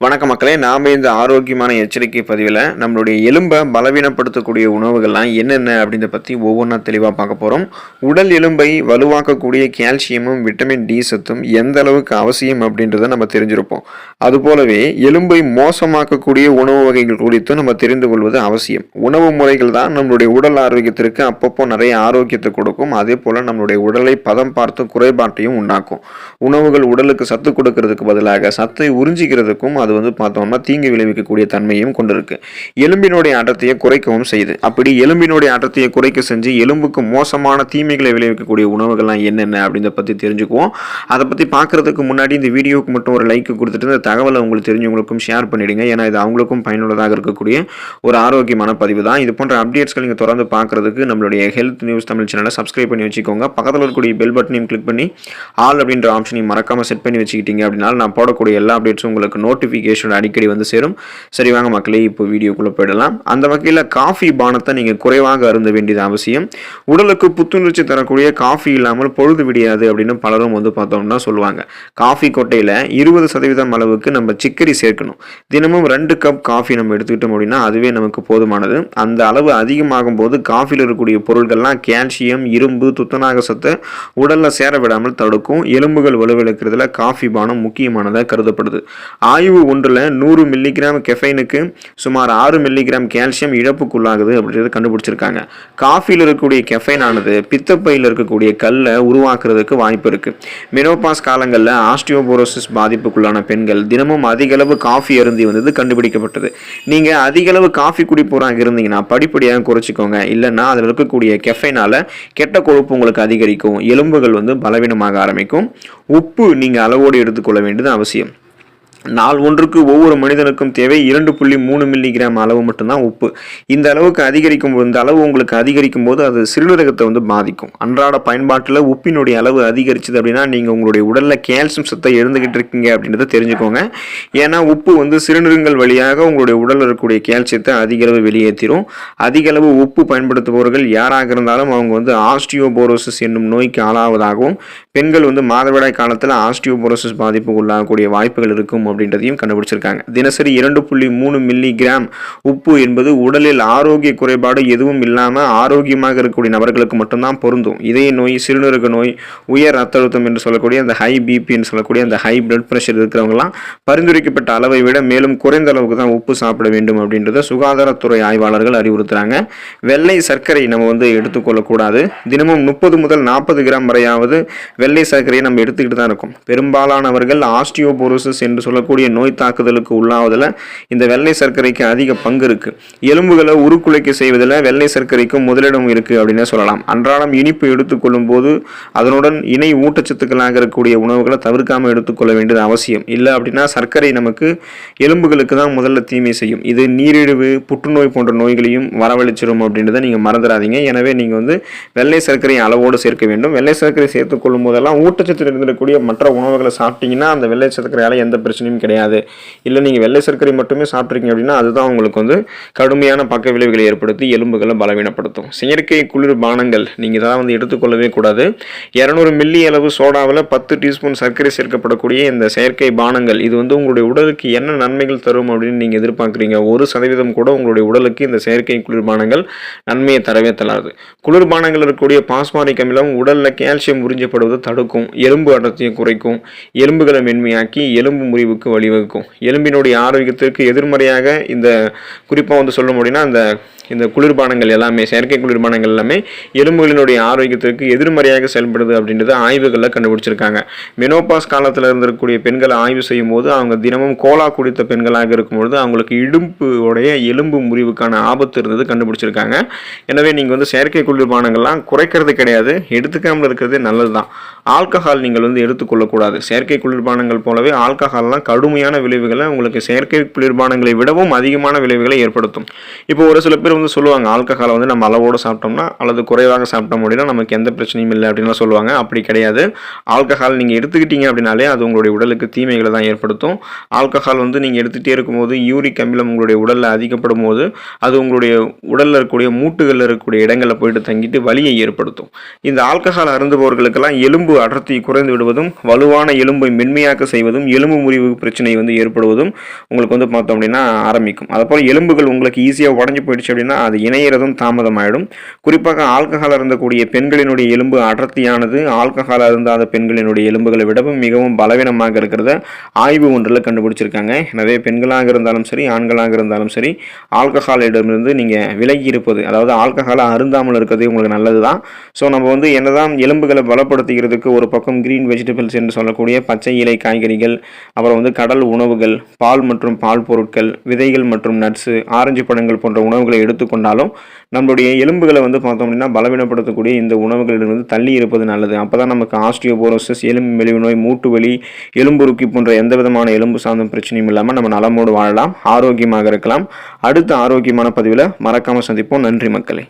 வணக்க மக்களே, நாம் இந்த ஆரோக்கியமான எச்சரிக்கை பதிவில் நம்மளுடைய எலும்பை பலவீனப்படுத்தக்கூடிய உணவுகள்லாம் என்னென்ன அப்படின்றத பற்றி ஒவ்வொன்றா தெளிவாக பார்க்க போகிறோம். உடல் எலும்பை வலுவாக்கக்கூடிய கால்சியமும் விட்டமின் டி சத்தும் எந்த அளவுக்கு அவசியம் அப்படின்றத நம்ம தெரிஞ்சிருப்போம். அதுபோலவே எலும்பை மோசமாக்கக்கூடிய உணவு வகைகள் குறித்தும் நம்ம தெரிந்து கொள்வது அவசியம். உணவு முறைகள் தான் நம்மளுடைய உடல் ஆரோக்கியத்திற்கு அப்பப்போ நிறைய ஆரோக்கியத்தை கொடுக்கும். அதே போல் நம்மளுடைய உடலை பதம் பார்த்து குறைபாட்டையும் உண்டாக்கும். உணவுகள் உடலுக்கு சத்து கொடுக்கறதுக்கு பதிலாக சத்தை உறிஞ்சிக்கிறதுக்கும் அது பார்த்தோம்னா தீங்கு விளைவிக்கக்கூடிய தன்மையும் கொண்டிருக்கு. எலும்பினுடைய அடர்த்தியை குறைக்கவும் செய்யுது. அப்படி எலும்பினுடைய அடர்த்தியை குறைக்க செஞ்சு எலும்புக்கு மோசமான தீமைகளை விளைவிக்கக்கூடிய உணவுகள்லாம் என்னென்ன அப்படின்றத பற்றி தெரிஞ்சுக்குவோம். அதை பற்றி பார்க்கறதுக்கு முன்னாடி இந்த வீடியோவுக்கு மட்டும் ஒரு லைக் கொடுத்துட்டு இந்த தகவலை உங்களுக்கு தெரிஞ்சவங்களுக்கும் ஷேர் பண்ணிடுங்க. ஏன்னா இது அவங்களுக்கும் பயனுள்ளதாக இருக்கக்கூடிய ஒரு ஆரோக்கியமான பதிவு தான். இது போன்ற அப்டேட்ஸ்கள் நீங்கள் தொடர்ந்து பார்க்கறதுக்கு நம்மளுடைய ஹெல்த் நியூஸ் தமிழ் சேனலை சப்ஸ்கிரைப் பண்ணி வச்சுக்கோங்க. பக்கத்தில் இருக்கக்கூடிய பெல் பட்டனையும் கிளிக் பண்ணி ஆல் அப்படின்ற ஆப்ஷனையும் மறக்காமல் செட் பண்ணி வச்சுக்கிட்டீங்க அப்படின்னா நான் போடக்கூடிய எல்லா அப்டேட்ஸும் உங்களுக்கு நோட்டிஃபிகேஷன் அடிக்கடி வந்து சேரும். சரி வாங்க மக்களே, இப்போ வீடியோக்குள்ளே போயிடலாம். அந்த வகையில் காஃபி பானத்தை நீங்கள் குறைவாக அருந்த வேண்டியது அவசியம். உடலுக்கு புத்துணர்ச்சி தரக்கூடிய காஃபி இல்லாமல் பொழுது விடியாது அப்படின்னு பலரும் பார்த்தோம்னா சொல்லுவாங்க. காஃபி கொட்டையில் 20% அளவுக்கு நம்ம சிக்கரி சேர்க்கணும். தினமும் 2 கப் காஃபி நம்ம எடுத்துக்கிட்டோம் அப்படின்னா அதுவே நமக்கு போதுமானது. அந்த அளவு அதிகமாகும் போது காஃபியில் இருக்கக்கூடிய பொருட்கள்லாம் கால்சியம், இரும்பு, துத்தநாக சத்தை உடலில் சேர விடாமல் தடுக்கும். எலும்புகள் வலுவிழக்கிறதுல காஃபி பானம் முக்கியமானதாக கருதப்படுது. ஆய்வு ஒன்றில் 100 மில்லிகிராம் கெஃபைனுக்கு சுமார் 6 மில்லிகிராம் கால்சியம் இழப்புக்குள்ளாகுது அப்படின்றத கண்டுபிடிச்சிருக்காங்க. காஃபியில் இருக்கக்கூடிய கெஃபைன் ஆனது பித்தப்பையில் இருக்கக்கூடிய கல்லை உருவாக்குறதுக்கு வாய்ப்பு இருக்கு. மெனோபாஸ் காலங்களில் ஆஸ்டியோபோரோசிஸ் பாதிப்புக்குள்ளான பெண்கள் தினமும் அதிக அளவு காஃபி அருந்தி வந்தது கண்டுபிடிக்கப்பட்டது. நீங்க அதிக அளவு காஃபி குடிப்போராக இருந்தீங்கன்னா படிப்படியாக குறைச்சிக்கோங்க. இல்லைன்னா அதில் இருக்கக்கூடிய கெஃபைனால கெட்ட கொழுப்பு உங்களுக்கு அதிகரிக்கும். எலும்புகள் பலவீனமாக ஆரம்பிக்கும். உப்பு நீங்க அளவோடு எடுத்துக்கொள்ள வேண்டியது அவசியம். நாள் ஒன்றுக்கு ஒவ்வொரு மனிதனுக்கும் தேவை 2.3 மில்லிகிராம் அளவு மட்டும்தான் உப்பு. இந்த அளவுக்கு இந்த அளவு உங்களுக்கு அதிகரிக்கும் போது அது சிறுநீரகத்தை பாதிக்கும். அன்றாட பயன்பாட்டில் உப்பினுடைய அளவு அதிகரிச்சது அப்படின்னா நீங்கள் உங்களுடைய உடலில் கால்சியம் சத்தை எழுந்துகிட்டு இருக்கீங்க அப்படின்றத தெரிஞ்சுக்கோங்க. ஏன்னா உப்பு சிறுநீரகங்கள் வழியாக உங்களுடைய உடலில் இருக்கக்கூடிய கால்சியத்தை அதிக அளவு வெளியேற்றிடும். அதிக அளவு உப்பு பயன்படுத்துபவர்கள் யாராக இருந்தாலும் அவங்க ஆஸ்டியோபோரோசிஸ் என்னும் நோய்க்கு ஆளாவதாகவும் பெண்கள் மாதவிடாய் காலத்தில் ஆஸ்டியோபோரோசிஸ் பாதிப்புக்கு உள்ளாகக்கூடிய வாய்ப்புகள் இருக்கும் அப்படின்றதையும் கண்டுபிடிச்சிருக்காங்க. தினசரி 2.3 மில்லிகிராம் உப்பு என்பது உடலில் ஆரோக்கிய குறைபாடு எதுவும் இல்லாமல் ஆரோக்கியமாக இருக்கக்கூடிய நபர்களுக்கு மட்டும்தான் பொருந்தும். இதய நோய், சிறுநீரக நோய், உயர் ரத்த அழுத்தம் என்று சொல்லக்கூடிய அந்த ஹை பிபி என்று சொல்லக்கூடிய அந்த ஹை பிளட் பிரஷர் இருக்கிறவங்கலாம் பரிந்துரைக்கப்பட்ட அளவை விட மேலும் குறைந்த அளவுக்கு தான் உப்பு சாப்பிட வேண்டும் அப்படின்றத சுகாதாரத்துறை ஆய்வாளர்கள் அறிவுறுத்துறாங்க. வெள்ளை சர்க்கரை நம்ம எடுத்துக்கொள்ளக்கூடாது. தினமும் 30 முதல் 40 கிராம் வரையாவது வெள்ளை சர்க்கரையை நம்ம எடுத்துக்கிட்டு தான் இருக்கும். பெரும்பாலானவர்கள் ஆஸ்டியோபோரோசிஸ் என்று சொல்லக்கூடிய நோய் தாக்குதலுக்கு உள்ளாவதில் இந்த வெள்ளை சர்க்கரைக்கு அதிக பங்கு இருக்கு. எலும்புகளை உருக்குலைக்க செய்வதில் வெள்ளை சர்க்கரைக்கும் முதலிடம் இருக்கு அப்படின்னு சொல்லலாம். அன்றாடம் இனிப்பு எடுத்துக்கொள்ளும் போது அதனுடன் இணை ஊட்டச்சத்துக்களாக இருக்கக்கூடிய உணவுகளை தவிர்க்காமல் எடுத்துக்கொள்ள வேண்டியது அவசியம். இல்லை அப்படின்னா சர்க்கரை நமக்கு எலும்புகளுக்கு தான் முதல்ல தீமை செய்யும். இது நீரிழிவு, புற்றுநோய் போன்ற நோய்களையும் வரவழைச்சிடும் அப்படின்றத நீங்க மறந்துடாதீங்க. எனவே நீங்க வெள்ளை சர்க்கரை அளவோடு சேர்க்க வேண்டும். வெள்ளை சர்க்கரை சேர்த்துக் கொள்ளும் போதெல்லாம் ஊட்டச்சத்து இருந்திருக்கக்கூடிய மற்ற உணவுகளை சாப்பிட்டீங்கன்னா அந்த வெள்ளை சர்க்கரையால எந்த பிரச்சனையும் கிடையாது. இல்லை நீங்கள் வெள்ளை சர்க்கரை மட்டுமே சாப்பிட்றீங்க அப்படின்னா அதுதான் உங்களுக்கு கடுமையான பக்க விளைவுகளை ஏற்படுத்தி எலும்புகளை பலவீனப்படுத்தும். செயற்கை குளிர் பானங்கள் நீங்கள் தான் எடுத்துக்கொள்ளவே கூடாது. 200 மில்லி அளவு சோடாவில் 10 டீஸ்பூன் சர்க்கரை சேர்க்கப்படக்கூடிய இந்த செயற்கை பானங்கள் இது உங்களுடைய உடலுக்கு என்ன நன்மைகள் தரும் அப்படின்னு நீங்கள் எதிர்பார்க்குறீங்க? 1% கூட உங்களுடைய உடலுக்கு இந்த செயற்கை குளிர்பானங்கள் நன்மையை தரவே தராது. குளிர்பானங்கள் இருக்கக்கூடிய பாஸ்பாரிக் அமிலம் உடலில் கால்சியம் உறிஞ்சப்படுவதை தடுக்கும். எலும்பு அடர்த்தியை குறைக்கும். எலும்புகளை மென்மையாக்கி எலும்பு முறிவுக்கு வழிவகுக்கும். எலும்பினுடைய ஆரோக்கியத்திற்கு எதிர்மறையாக இந்த குறிப்பாக சொல்ல முடியும்னா இந்த குளிர்பானங்கள் எல்லாமே, செயற்கை குளிர்பானங்கள் எல்லாமே எலும்புகளினுடைய ஆரோக்கியத்திற்கு எதிர்மறையாக செயல்படுது அப்படின்றத ஆய்வுகளில் கண்டுபிடிச்சிருக்காங்க. மெனோபாஸ் காலத்தில் இருந்திருக்கக்கூடிய பெண்களை ஆய்வு செய்யும் போது அவங்க தினமும் கோலா குடித்த பெண்களாக இருக்கும்பொழுது அவங்களுக்கு இடுப்புடைய எலும்பு முறிவுக்கான ஆபத்து இருந்தது கண்டுபிடிச்சிருக்காங்க. எனவே நீங்கள் செயற்கை குளிர்பானங்கள்லாம் குறைக்கிறது கிடையாது, எடுத்துக்காமல் இருக்கிறது நல்லது தான். ஆல்கஹால் நீங்கள் எடுத்துக்கொள்ளக்கூடாது. செயற்கை குளிர்பானங்கள் போலவே ஆல்கஹால்லாம் கடுமையான விளைவுகளை உங்களுக்கு செயற்கை குளிர்பானங்களை விடவும் அதிகமான விளைவுகளை ஏற்படுத்தும். இப்போ ஒரு சில பேர் பேர் வந்து சொல்லுவாங்க ஆல்கஹாலை வந்து நம்ம அளவோடு சாப்பிட்டோம்னா அல்லது குறைவாக சாப்பிட்டோம் அப்படின்னா நமக்கு எந்த பிரச்சனையும் இல்லை அப்படின்லாம் சொல்லுவாங்க. அப்படி கிடையாது. ஆல்கஹால் நீங்கள் எடுத்துக்கிட்டீங்க அப்படின்னாலே அது உங்களுடைய உடலுக்கு தீமைகளை தான் ஏற்படுத்தும். ஆல்கஹால் வந்து நீங்கள் எடுத்துகிட்டே இருக்கும்போது யூரிக் அமிலம் உங்களுடைய உடலில் அதிகப்படும் போது அது உங்களுடைய உடலில் இருக்கக்கூடிய மூட்டுகளில் இருக்கக்கூடிய இடங்களில் போயிட்டு தங்கிட்டு வலியை ஏற்படுத்தும். இந்த ஆல்கஹால் அருந்துபவர்களுக்கெல்லாம் எலும்பு அடர்த்தி குறைந்து விடுவதும் வலுவான எலும்பை மென்மையாக்க செய்வதும் எலும்பு முறிவு பிரச்சனை வந்து ஏற்படுவதும் உங்களுக்கு வந்து பார்த்தோம் அப்படின்னா ஆரம்பிக்கும். அதுபோல் எலும்புகள் உங்களுக்கு ஈஸியாக உடஞ்சி போயிடுச்சு அப்படின்னா அது இணையிறதும் தாமதமாயிடும். குறிப்பாக ஆல்கஹால் அருந்தக்கூடிய பெண்களினுடைய எலும்பு அடர்த்தியானது ஆல்கஹால் அருந்தாத பெண்களினுடைய எலும்புகளை விடவும் மிகவும் பலவீனமாக இருக்கிறத ஆய்வு ஒன்றில் கண்டுபிடிச்சிருக்காங்க. எனவே பெண்களாக இருந்தாலும் சரி ஆண்களாக இருந்தாலும் சரி ஆல்கஹாலிடமிருந்து நீங்கள் விலகி இருப்பது, அதாவது ஆல்கஹாலை அருந்தாமல் இருக்கிறது உங்களுக்கு நல்லது தான். ஸோ நம்ம வந்து என்னதான் எலும்புகளை பலப்படுத்துகிறதுக்கு ஒரு பக்கம் கிரீன் வெஜிடபிள்ஸ் என்று சொல்லக்கூடிய பச்சை இலை காய்கறிகள், அப்புறம் வந்து கடல் உணவுகள், பால் மற்றும் பால் பொருட்கள், விதைகள் மற்றும் நட்ஸு, ஆரஞ்சு பழங்கள் போன்ற உணவுகளை எடுத்துக்கொண்டாலும் நம்மளுடைய எலும்புகளை வந்து பார்த்தோம் அப்படின்னா பலவீனப்படுத்தக்கூடிய இந்த உணவுகளிலிருந்து தள்ளி இருப்பது நல்லது. அப்போ தான் நமக்கு ஆஸ்டியோபோரோசிஸ், எலும்பு மெலிவு நோய், மூட்டு வலி, எலும்புருக்கி போன்ற எந்த விதமான எலும்பு சார்ந்த பிரச்சனையும் இல்லாமல் நம்ம நலமோடு வாழலாம், ஆரோக்கியமாக இருக்கலாம். அடுத்த ஆரோக்கியமான பதிவில் மறக்காமல் சந்திப்போம். நன்றி மக்களே.